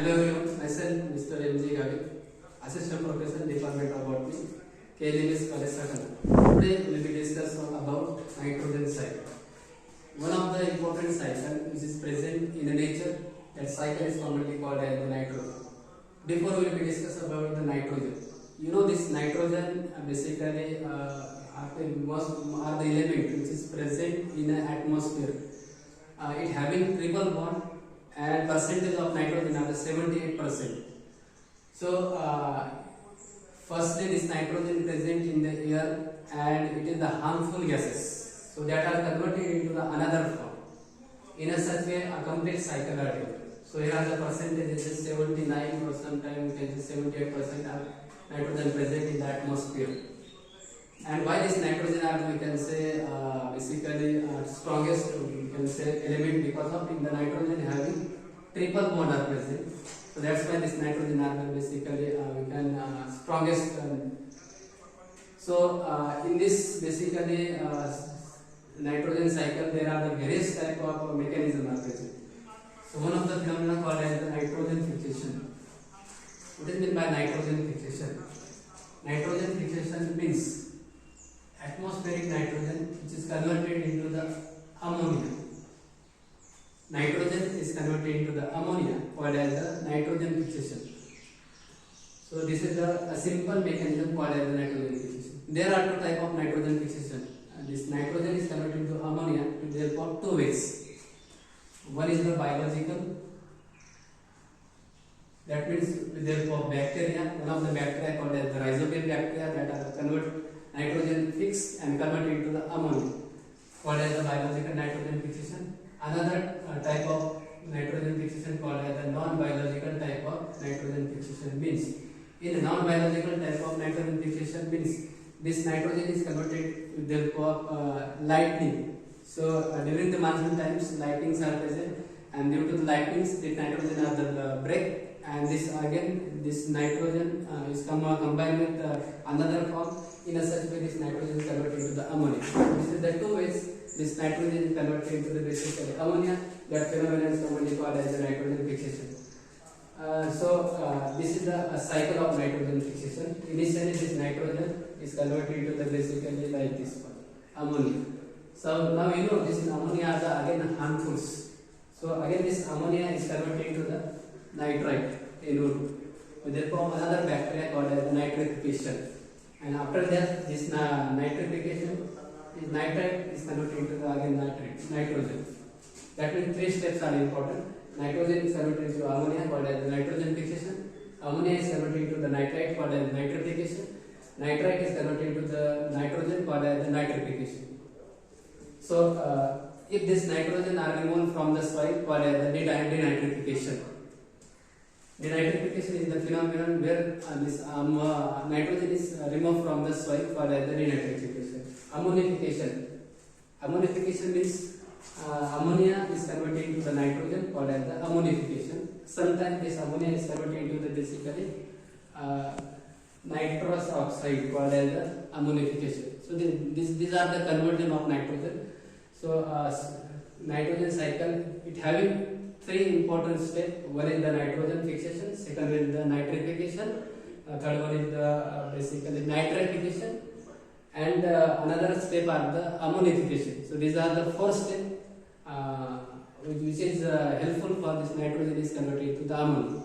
Hello everyone, myself Mr. M.G. Gavit, Assistant Professor, Department of Botany, KLMS College Sakala. Today we will be discussing about nitrogen cycle. One of the important cycles which is present in nature, that cycle is commonly called as the nitrogen. Before we will be discussing about the nitrogen. You know this nitrogen basically are the element which is present in the atmosphere. It having triple bond and percentage of nitrogen are the 78%. So firstly this nitrogen present in the air and it is the harmful gases. So that are converted into the another form. In a such way a complete cycle are taken. So here are the percentages 79 or sometimes you can say 78% are nitrogen present in the atmosphere. And why this nitrogen are we can say basically strongest we can say element because of in the nitrogen having triple bond are present. So that's why this nitrogen are basically we can strongest. So in this basically nitrogen cycle there are the various type of mechanism are present. So one of the phenomena called as the nitrogen fixation. What is meant by nitrogen fixation? Nitrogen fixation means atmospheric nitrogen which is converted into the ammonia. Nitrogen is converted into the ammonia called as the nitrogen fixation. So this is a simple mechanism called as the nitrogen fixation. There are two types of nitrogen fixation. This nitrogen is converted into ammonia therefore two ways. One is the biological. That means therefore bacteria. One of the bacteria called as the rhizobium bacteria that are convert nitrogen fixed and converted into the ammonia called as the biological nitrogen fixation. Another type of nitrogen fixation called as the non-biological type of nitrogen fixation means in the non-biological type of nitrogen fixation means this nitrogen is converted with the help of lightning. So during the monsoon times lightnings are present and due to the lightnings the nitrogen are the break and this again this nitrogen is combined with another form. In a such way this nitrogen is converted into the ammonia. This is the two ways this nitrogen is converted into the basically ammonia. That phenomenon is commonly called as the nitrogen fixation. So this is the cycle of nitrogen fixation. Initially this nitrogen is converted into the basically like this one, ammonia. So now you know this ammonia are the again harmfuls. So again this ammonia is converted into the nitrite in wood. Therefore another bacteria called as nitrification. And after that this nitrification, this nitrite is converted into the again nitrogen. That means three steps are important. Nitrogen is converted into ammonia called as the nitrogen fixation. Ammonia is converted into the nitrite called as nitrification. Nitrite is converted into the nitrogen called as the nitrification. So if this nitrogen are removed from the soil called as the denitrification. Denitrification is the phenomenon where this nitrogen is removed from the soil called as the denitrification. Ammonification. Ammonification means ammonia is converted into the nitrogen called as the ammonification. Sometimes this ammonia is converted into the basically nitrous oxide called as the ammonification. So these are the conversion of nitrogen. So nitrogen cycle it having three important steps. One is the nitrogen fixation, second is the nitrification, third one is the basically nitrification, and another step are the ammonification. So these are the four steps which is helpful for this nitrogen is converted to the ammonia.